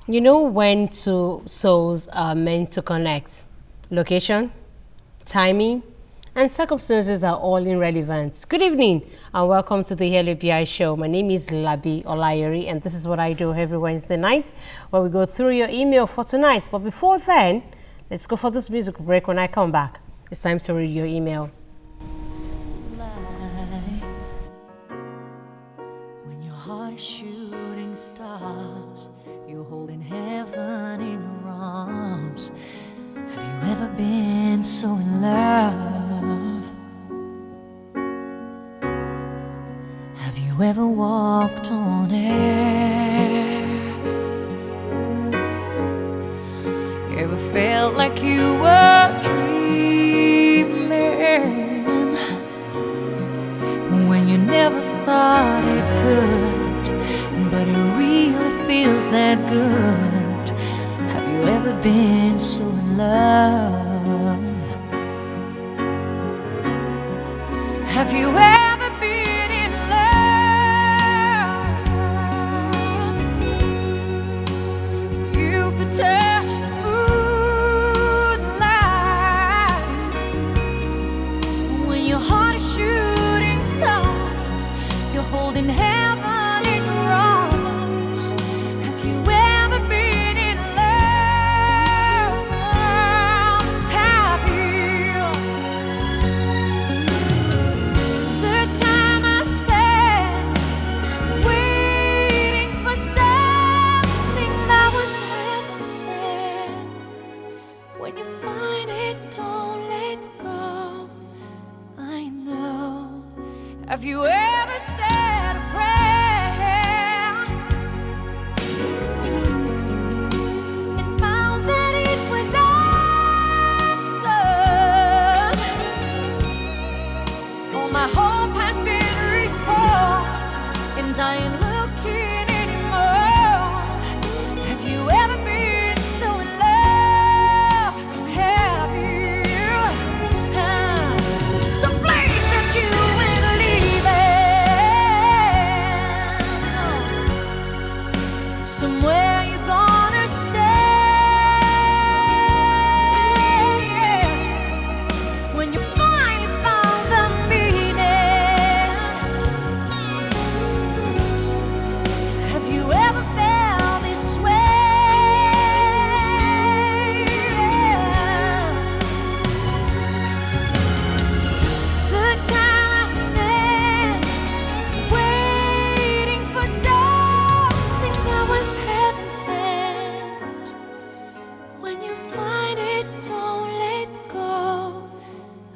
You know when two souls are meant to connect? Location, timing, and circumstances are all irrelevant. Good evening and welcome to the Labi Show. My name is Labi Olayeri and this is what I do every Wednesday night where we go through your email for tonight. But before then, let's go for this music break. When I come back, it's time to read your email. When your heart is shooting stars, you're holding heaven in your arms. Have you ever been so in love? Have you ever walked on air? Ever felt like you were dreaming when you never thought it could, but it really feels that good? Have you ever been so in love? Have you ever been in love? You could touch the moonlight when your heart is shooting stars. You're holding heaven in your arms. Have you ever been in love? Have you? The time I spent waiting for something that was heaven sent. When you find it, don't let go. I know. Have you ever said a prayer and found that it was answered? All my hope has been restored, and I ain't looking anymore. Have you ever been so in love? Have you? Some place that you ain't leaving, somewhere you're gonna stay. When you finally found the meaning, have you ever felt this way? The time I spent waiting for something that was heaven sent. When you find it, don't let go.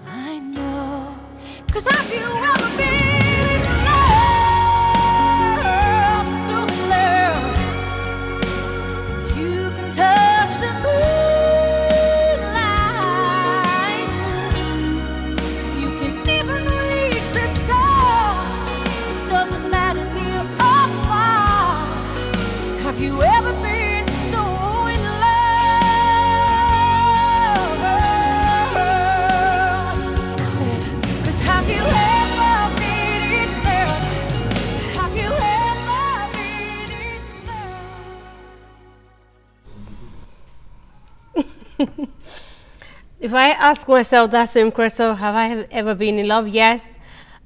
I know. 'Cause have you ever been in love? So in love, you can touch the moonlight. You can even reach the stars. Doesn't matter near or far. Have you ever been so in love? I said, 'cause have you ever been in love? Have you ever been in love? If I ask myself that same question, have I ever been in love? Yes.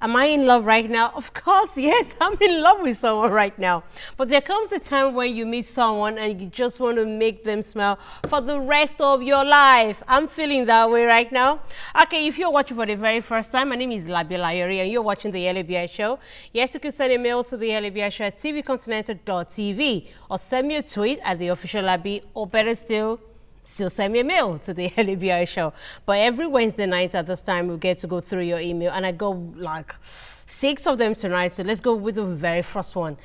Am I in love right now? Of course, yes, I'm in love with someone right now. But there comes a time when you meet someone and you just want to make them smile for the rest of your life. I'm feeling that way right now. Okay, if you're watching for the very first time, my name is Labi Olayeri and you're watching the Labi Show. Yes, you can send a mail to the Labi Show at tvcontinental.tv or send me a tweet at the official Labi, or better still send me a mail to the Labi Show. But every Wednesday night at this time, we get to go through your email, and I go like 6 of them tonight. So let's go with the very first one.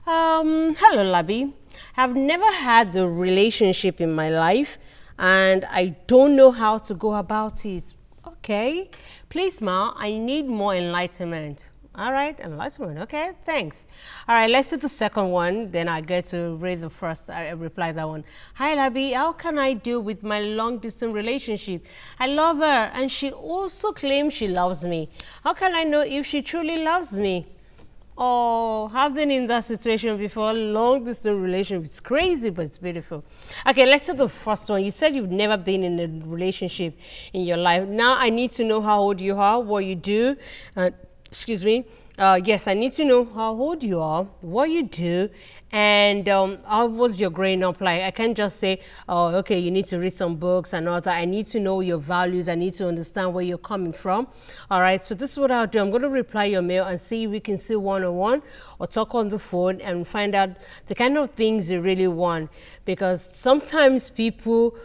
Hello, Labi. I've never had the relationship in my life, and I don't know how to go about it. Okay, please, Ma, I need more enlightenment. All right, enlightenment. Okay, thanks. All right, let's do the second one. Then I get to read the first. I reply that one. Hi, Labi. How can I deal with my long-distance relationship? I love her, and she also claims she loves me. How can I know if she truly loves me? Oh, I've been in that situation before. Long distance relationship. It's crazy, but it's beautiful. Okay, let's say the first one. You said you've never been in a relationship in your life. Now I need to know how old you are, what you do. Excuse me. Yes, I need to know how old you are, what you do, and how was your growing up like. I can't just say, oh, okay, you need to read some books and all that. I need to know your values. I need to understand where you're coming from. All right, so this is what I'll do. I'm going to reply your mail and see if we can see one-on-one or talk on the phone and find out the kind of things you really want. Because sometimes people,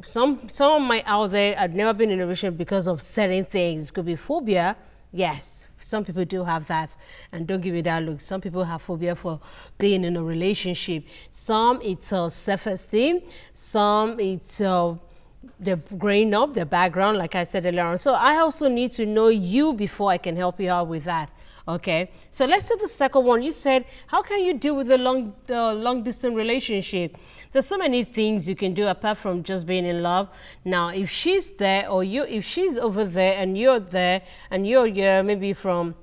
some of my out there, I've never been in a relationship because of certain things. It could be phobia. Yes, some people do have that, and don't give me that look. Some people have phobia for being in a relationship. Some it's self-esteem. Some it's their growing up, their background, like I said earlier on. So I also need to know you before I can help you out with that. Okay, so let's say the second one. You said, how can you deal with a long distance relationship? There's so many things you can do apart from just being in love. Now, if she's there or if she's over there and you're there and you're here, maybe from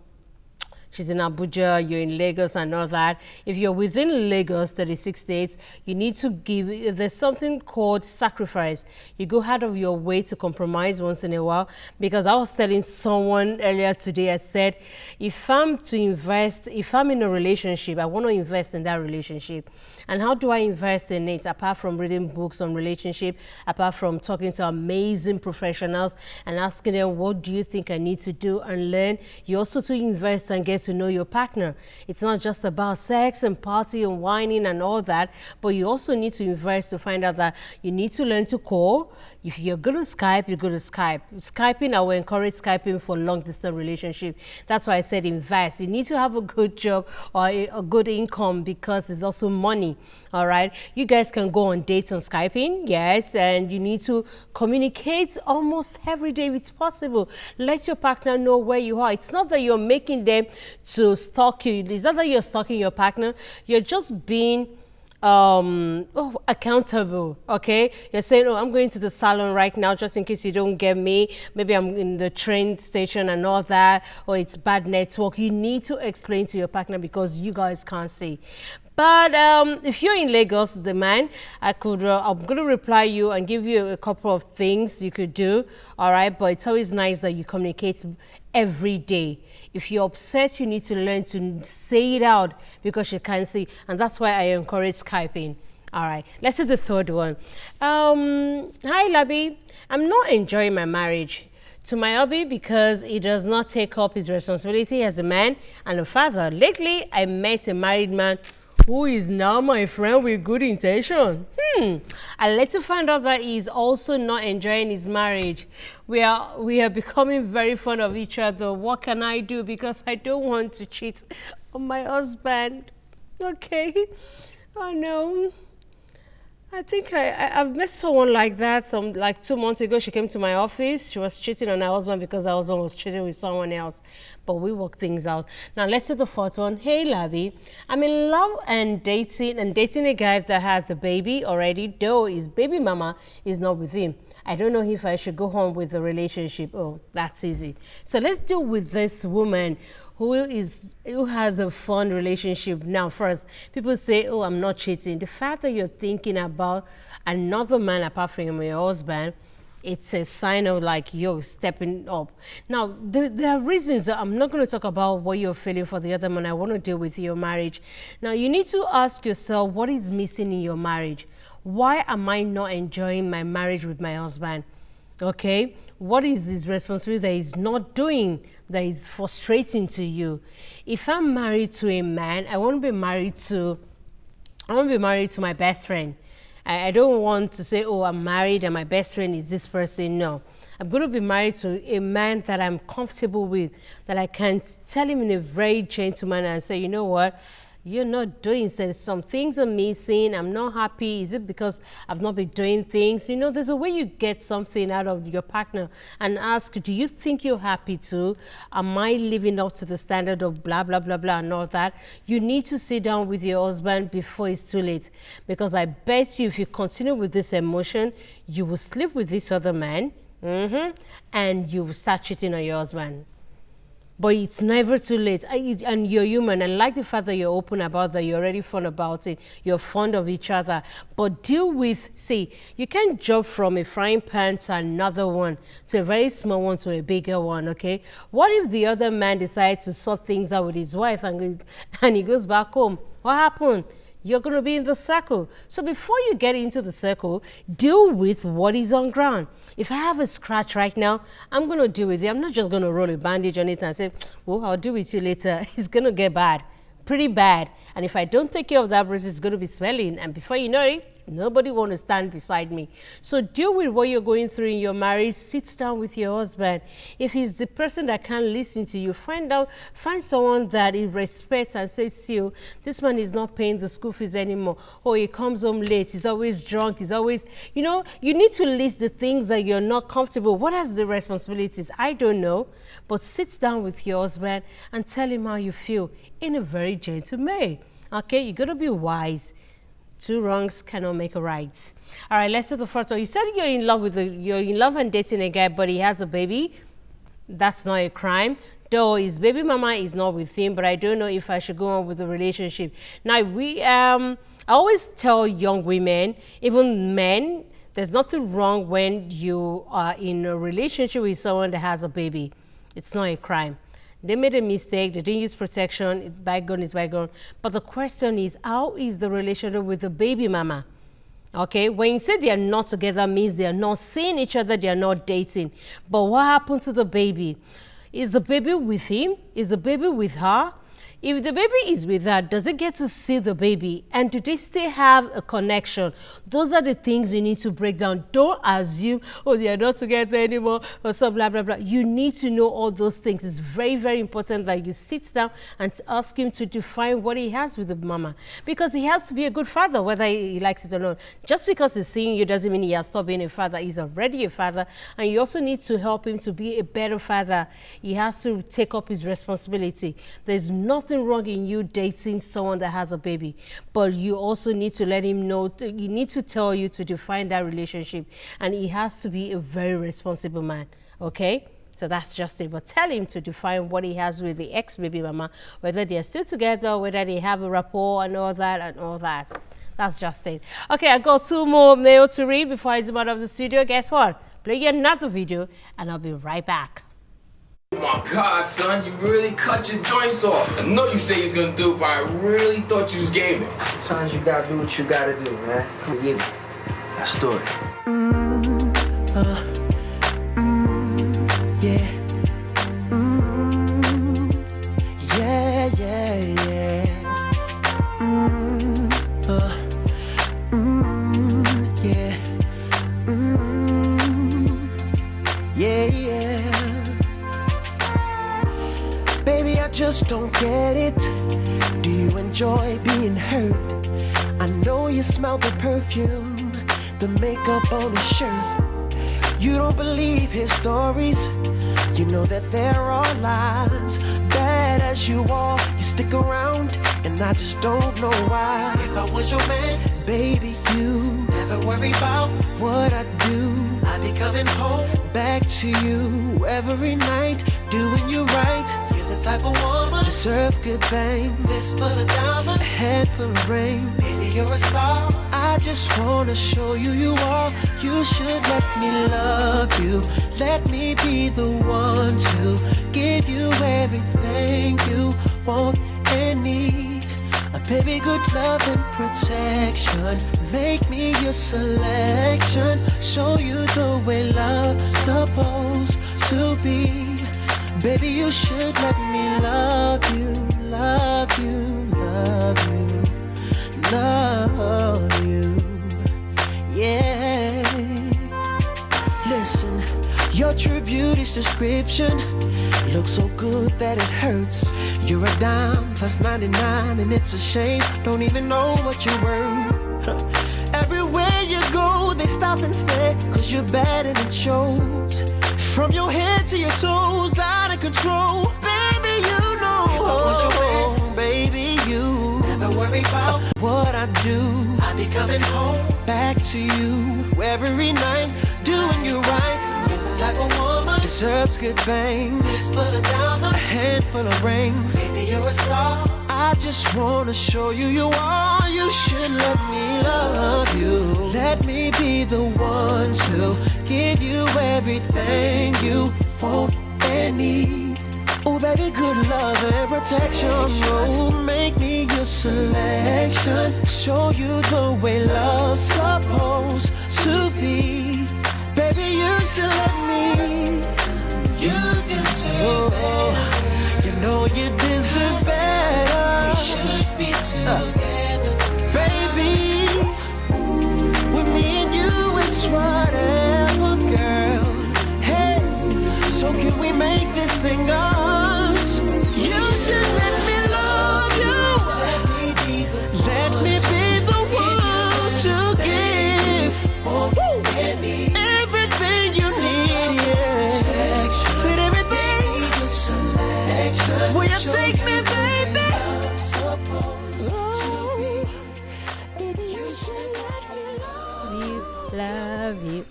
she's in Abuja, you're in Lagos and all that. If you're within Lagos, 36 states, you need to give, there's something called sacrifice. You go out of your way to compromise once in a while. Because I was telling someone earlier today, I said, if I'm in a relationship, I want to invest in that relationship. And how do I invest in it? Apart from reading books on relationship, apart from talking to amazing professionals and asking them, what do you think I need to do and learn? You also to invest and get to know your partner. It's not just about sex and party and whining and all that, but you also need to invest to find out that you need to learn to call. If you're going to Skype, you're going to Skype. Skyping, I will encourage Skyping for long distance relationship. That's why I said invest. You need to have a good job or a good income because it's also money. All right. You guys can go on dates on Skyping. Yes. And you need to communicate almost every day if it's possible. Let your partner know where you are. It's not that you're making them to stalk you. It's not that you're stalking your partner. You're just being accountable. Okay, you're saying, oh, I'm going to the salon right now just in case you don't get me. Maybe I'm in the train station and all that, or it's bad network. You need to explain to your partner because you guys can't see. But if you're in Lagos, the man, I'm going to reply you and give you a couple of things you could do. All right, but it's always nice that you communicate every day. If you're upset, you need to learn to say it out because you can't see. And that's why I encourage Skyping. All right, let's do the third one. Hi, Labi. I'm not enjoying my marriage to my hubby because he does not take up his responsibility as a man and a father. Lately, I met a married man who is now my friend with good intention. I later found out that he is also not enjoying his marriage. We are becoming very fond of each other. What can I do? Because I don't want to cheat on my husband. Okay. Oh no. I think I've met someone like that like 2 months ago. She came to my office. She was cheating on her husband because her husband was cheating with someone else. But we work things out. Now let's do the fourth one. Hey, Labi. I'm in love and dating a guy that has a baby already, though his baby mama is not with him. I don't know if I should go on with the relationship. Oh, that's easy. So let's deal with this woman who has a fun relationship. Now, first, people say, oh, I'm not cheating. The fact that you're thinking about another man apart from your husband, it's a sign of like you're stepping up. Now, there are reasons. I'm not going to talk about what you're feeling for the other man. I want to deal with your marriage. Now, you need to ask yourself, what is missing in your marriage? Why am I not enjoying my marriage with my husband? Okay, what is his responsibility that he's not doing that is frustrating to you? If I'm married to a man, I want to be married to my best friend. I don't want to say, oh, I'm married and my best friend is this person. No, I'm going to be married to a man that I'm comfortable with, that I can tell him in a very gentleman and say, you know what? You're not doing some things are missing. I'm not happy. Is it because I've not been doing things? You know, there's a way you get something out of your partner and ask, do you think you're happy too? Am I living up to the standard of blah, blah, blah, blah, and all that? You need to sit down with your husband before it's too late. Because I bet you if you continue with this emotion, you will sleep with this other man and you will start cheating on your husband. But it's never too late. And you're human. And like the fact that you're open about that, you're already fun about it, you're fond of each other. But deal with, see, you can't jump from a frying pan to another one, to a very small one to a bigger one, okay? What if the other man decides to sort things out with his wife and he goes back home? What happened? You're going to be in the circle. So before you get into the circle, deal with what is on ground. If I have a scratch right now, I'm going to deal with it. I'm not just going to roll a bandage on it and say, well, I'll deal with you later. It's going to get bad, pretty bad. And if I don't take care of that bruise, it's going to be swelling. And before you know it, nobody want to stand beside me. So deal with what you're going through in your marriage. Sit down with your husband. If he's the person that can't listen to you, find someone that he respects and says, see, this man is not paying the school fees anymore. Or he comes home late. He's always drunk. He's always, you know, you need to list the things that you're not comfortable. What are the responsibilities? I don't know. But sit down with your husband and tell him how you feel in a very gentle way. Okay, you got to be wise. Two wrongs cannot make a right. All right, let's do the first one. You said you're in love and dating a guy, but he has a baby. That's not a crime. Though his baby mama is not with him, but I don't know if I should go on with the relationship. Now, I always tell young women, even men, there's nothing wrong when you are in a relationship with someone that has a baby. It's not a crime. They made a mistake. They didn't use protection. Bygone is bygone. But the question is, how is the relationship with the baby mama? Okay, when you say they are not together means they are not seeing each other, they are not dating. But what happened to the baby? Is the baby with him? Is the baby with her? If the baby is with her, does it get to see the baby? And do they still have a connection? Those are the things you need to break down. Don't assume, oh, they are not together anymore, or so blah, blah, blah. You need to know all those things. It's very, very important that you sit down and ask him to define what he has with the mama. Because he has to be a good father, whether he likes it or not. Just because he's seeing you doesn't mean he has stopped being a father. He's already a father. And you also need to help him to be a better father. He has to take up his responsibility. There's nothing wrong in you dating someone that has a baby, but you also need to let him know, you need to tell you to define that relationship, and he has to be a very responsible man, okay? So that's just it. But tell him to define what he has with the ex-baby mama, whether they're still together, whether they have a rapport and all that. That's just it. Okay, I got two more mail to read before I zoom out of the studio. Guess what? Play you another video and I'll be right back. Oh my God, son, you really cut your joints off. I know you say you was gonna do it, but I really thought you was gaming. Sometimes you gotta do what you gotta do, man. Come get it. Let's do it. Yeah. Yeah, yeah, yeah. Yeah. Yeah, yeah. Baby, I just don't get it. Do you enjoy being hurt? I know you smell the perfume, the makeup on his shirt. You don't believe his stories. You know that there are lies. Bad as you are, you stick around, and I just don't know why. If I was your man, baby, you never worry about what I do. I be coming home back to you every night, doing you right. You're the type of woman deserve good fame. Fist full of diamonds, a head full of rain. Baby, you're a star. I just wanna show you you are. You should let me love you. Let me be the one to give you everything you want and need. A baby, good love and protection. Make me your selection. Show you the way love's supposed to be. Baby, you should let me love you, love you, love you, love you. Yeah. Listen, your true beauty's description looks so good that it hurts. You're a dime plus 99, and it's a shame. Don't even know what you're worth. Everywhere you go, they stop and stare, 'cause you're bad and it shows. From your head to your toes, out of control. Baby, you know. If I was your man, baby, you never worry about what I do. I be coming home back to you every night, doing you right. You're the type of woman deserves good things. Fistful of diamonds, a handful of rings. Baby, you're a star. I just wanna show you you are. You should let me love you. Let me be the one to give you everything you want and need. Oh, baby, good love and protection. Oh, make me your selection. Show you the way love's supposed to be. Baby, you should let me. You deserve better. You know you deserve better. We should be together, baby. With me and you, it's whatever, girl. Hey, so can we make this thing us? You should let me love you. Let me be the one to give everything you need. Yeah. Said everything. Will you take me, baby? Love you.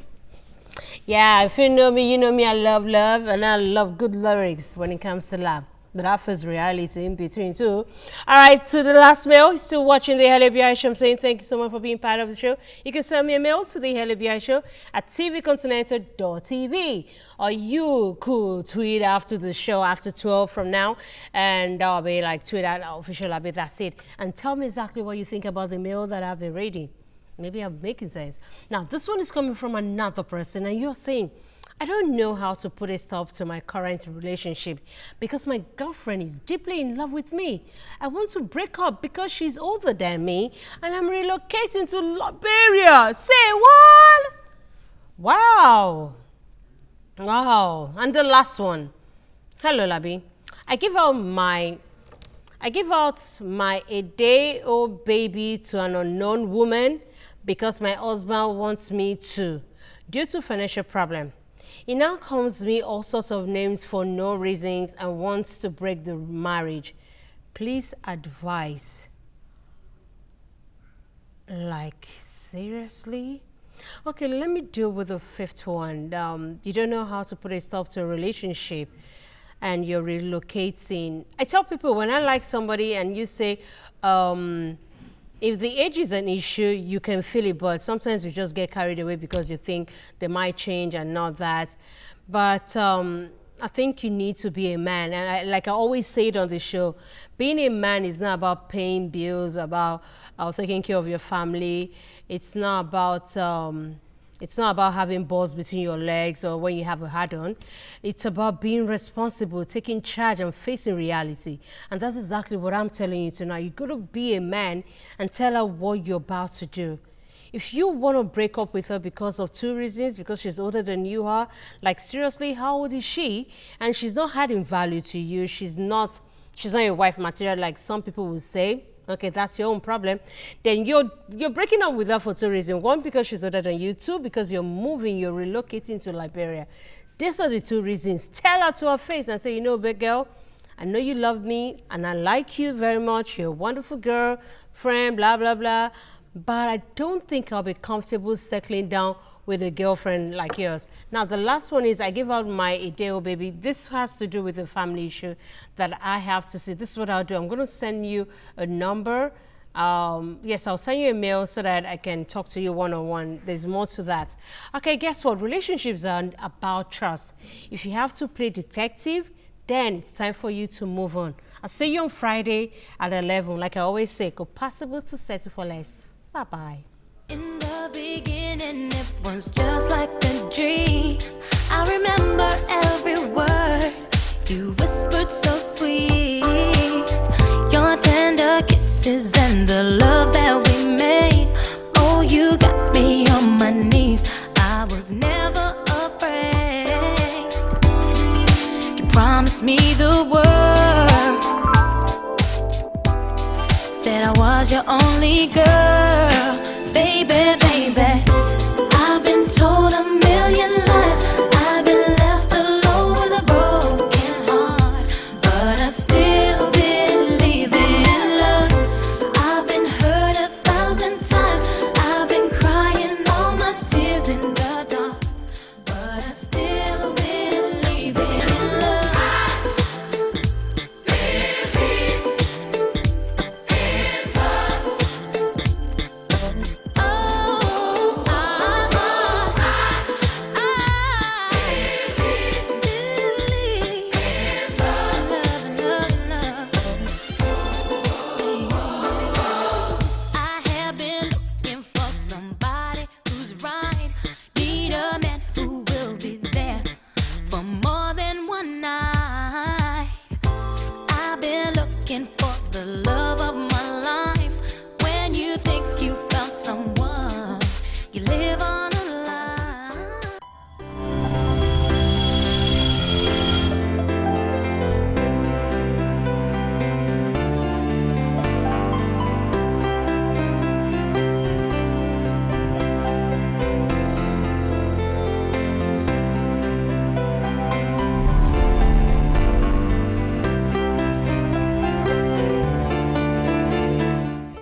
Yeah, if you know me, you know me. I love love, and I love good lyrics when it comes to love. But that is reality in between too. All right, to the last mail, still watching the Labi Show. I'm saying thank you so much for being part of the show. You can send me a mail to the Labi Show at tvcontinental.tv, or you could tweet after the show after 12 from now, and I'll be like tweet at official Labi. That's it, and tell me exactly what you think about the mail that I've been reading. Maybe I'm making sense. Now, this one is coming from another person, and you're saying, I don't know how to put a stop to my current relationship because my girlfriend is deeply in love with me. I want to break up because she's older than me, and I'm relocating to Liberia. Say what? Wow. Wow. And the last one. Hello, Labi. I give out my a day-old baby to an unknown woman because my husband wants me to, due to financial problem. He now calls me all sorts of names for no reasons and wants to break the marriage. Please advise. Like, seriously? Okay, let me deal with the fifth one. You don't know how to put a stop to a relationship and you're relocating. I tell people when I like somebody and you say, if the age is an issue, you can feel it, but sometimes you just get carried away because you think they might change and not that. But I think you need to be a man. And like I always say it on the show, being a man is not about paying bills, about taking care of your family. It's not about having balls between your legs or when you have a hard-on. It's about being responsible, taking charge and facing reality. And that's exactly what I'm telling you tonight. You got to be a man and tell her what you're about to do. If you want to break up with her because of two reasons, because she's older than you are, like seriously, how old is she? And she's not adding value to you. She's not your wife material like some people will say. Okay, that's your own problem. Then you're breaking up with her for two reasons. One, because she's older than you. Two, because you're moving, you're relocating to Liberia. These are the two reasons. Tell her to her face and say, you know, big girl, I know you love me and I like you very much. You're a wonderful girl, friend, blah, blah, blah. But I don't think I'll be comfortable settling down with a girlfriend like yours. Now, the last one is I give out my Ideo baby. This has to do with a family issue that I have to see. This is what I'll do. I'm going to send you a number. Yes, I'll send you a mail so that I can talk to you one-on-one. There's more to that. Okay, guess what? Relationships are about trust. If you have to play detective, then it's time for you to move on. I'll see you on Friday at 11. Like I always say, go possible to settle for less. Bye-bye. In the beginning, it was just like a dream. I remember every word you whispered so sweet. Your tender kisses and the love that we made. Oh, you got me on my knees. I was never afraid. You promised me the world. Said I was your only girl. Baby,